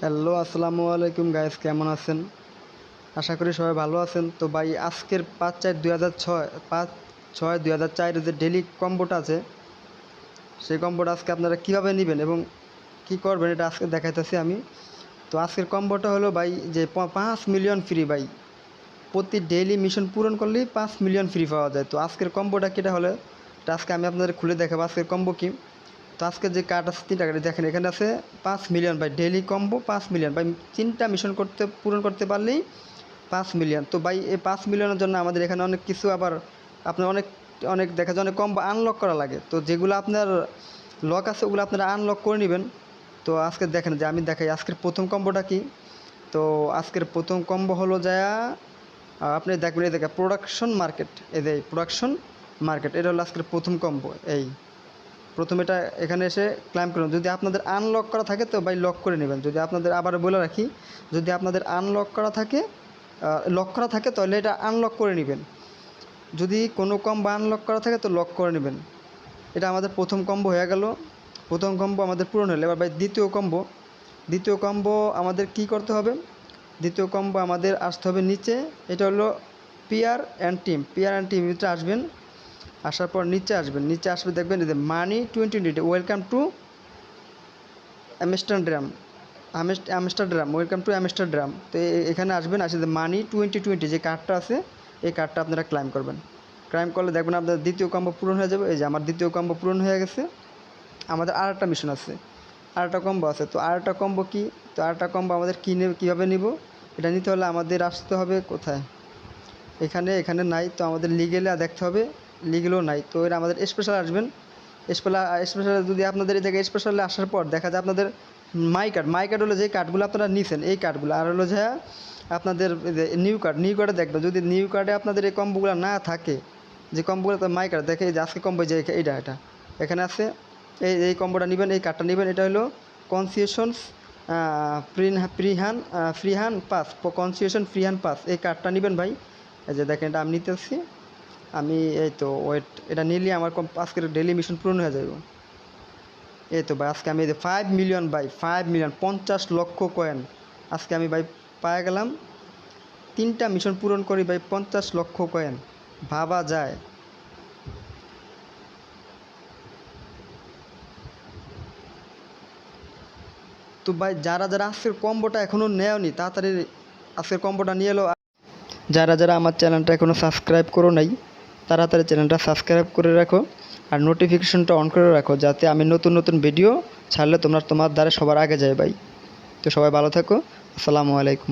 Hello, আসসালামু আলাইকুম guys, কেমন আছেন? আশা করি সবাই ভালো আছেন। তো ভাই আজকের 5/4/2006 যে ডেলি কম্বোটা আছে, সেই কম্বোটা আজকে আপনারা কীভাবে নেবেন এবং কি করবেন এটা আজকে দেখাইতেছি আমি। তো আজকের কম্বোটা হলো ভাই যে 5 মিলিয়ন ফ্রি ভাই, প্রতি ডেইলি মিশন পূরণ করলেই 5 মিলিয়ন ফ্রি পাওয়া যায়। তো আজকের কম্বোটা কিটা হলে এটা আজকে আমি আপনাদের খুলে দেখাবো আজকের কম্বো কি। তো আজকে যে কার্ড আছে 3টা কার্ড দেখেন, এখানে আছে 5 মিলিয়ন ভাই, ডেইলি কম্বো 5 মিলিয়ন ভাই, 3টা মিশন পূরণ করতে পারলেই 5 মিলিয়ন। তো ভাই এই 5 মিলিয়নের জন্য আমাদের এখানে অনেক কিছু আবার আপনার অনেক অনেক দেখা যায় অনেক কম্বো আনলক করা লাগে। তো যেগুলো আপনার লক আছে ওগুলো আপনারা আনলক করে নেবেন। তো আজকে দেখেন যে আমি দেখাই আজকের প্রথম কম্বোটা কি। তো আজকের প্রথম কম্বো হলো যা আপনি দেখবেন, এই দেখেন প্রোডাকশন মার্কেট, এই যে প্রোডাকশন মার্কেট, এটা হলো আজকের প্রথম কম্বো। এই প্রথম এটা এখানে এসে ক্লাইম করুন। যদি আপনাদের আনলক করা থাকে তো ভাই লক করে নেবেন। যদি আপনাদের আবার বলে রাখি, যদি আপনাদের আনলক করা থাকে লক করা থাকে তাহলে এটা আনলক করে নেবেন। যদি কোনো কম্বো আনলক করা থাকে তো লক করে নেবেন। এটা আমাদের প্রথম কম্বো হয়ে গেল। প্রথম কম্বো আমাদের পূরণ হলো। এবার ভাই দ্বিতীয় কম্বো আমাদের কি করতে হবে? দ্বিতীয় কম্বো আমাদের আসতে হবে নিচে। এটা হলো পিয়ার অ্যান্ড টিম ভিতরে আসবেন। আসার পর নিচে আসবে দেখবেন যে মানি 2020 ওয়েলকাম টু আমস্টারডাম। তো এখানে আসবেন, আসে মানি 2020 যে কার্ডটা আছে এই কার্ডটা আপনারা ক্লাইম করলে দেখবেন আপনার দ্বিতীয় কম্বো পূরণ হয়ে যাবে। এই যে আমার দ্বিতীয় কম্বো পূরণ হয়ে গেছে। আমাদের আরেকটা মিশন আছে, আরেকটা কম্বো আছে। তো আরেকটা কম্বো কি? তো আরেকটা কম্বো আমাদের কীভাবে নিব? এটা নিতে হলে আমাদের আসতে হবে কোথায়? এখানে নাই। তো আমাদের লিগেলে দেখতে হবে, লিগেলও নাই। তো এটা আমাদের স্পেশাল আসবেন। স্পেশাল যদি আপনাদের এই জায়গায় স্পেশালে আসার পর দেখা যায় আপনাদের মাই কার্ড হলো যে কার্ডগুলো আপনারা নিছেন এই কার্ডগুলো, আর হলো যে আপনাদের নিউ কার্ডে দেখবেন। যদি নিউ কার্ডে আপনাদের এই কম্বোগুলো না থাকে, যে কম্বোগুলো মাই কার্ড দেখে, এই যে আজকে কম্বো যে এটা এখানে আছে, এই কম্বোটা নেবেন, এই কার্ডটা নেবেন। এটা হলো কনসিয়েশনস ফ্রিহান পাস, কনসিয়েশন ফ্রিহান পাস, এই কার্ডটা নেবেন ভাই। এই যে দেখেন এটা আমি নিতেছি। আমি এই তো ওয়েট, এটা নিলে আমার আজকের ডেলি মিশন পূরণ হয়ে যাবে। এই তো ভাই আজকে আমি এই যে 5 মিলিয়ন ভাই, 5 মিলিয়ন 50 লক্ষ কয়েন আজকে আমি ভাই পায়ে গেলাম। 3টা মিশন পূরণ করি ভাই 50 লক্ষ কয়েন, ভাবা যায়? তো ভাই যারা আজকের কম্বোটা এখনও নেওনি তাড়াতাড়ি আজকের কম্বোটা নিয়ে এলো। যারা আমার চ্যানেলটা এখনও সাবস্ক্রাইব করো নাই তাড়াতাড়ি চ্যানেলটা সাবস্ক্রাইব করে রাখো আর নোটিফিকেশনটা অন করে রাখো, যাতে আমি নতুন ভিডিও ছাড়লে তোমার দ্বারা সবার আগে যায় ভাই। তো সবাই ভালো থাকো। আসসালামু আলাইকুম।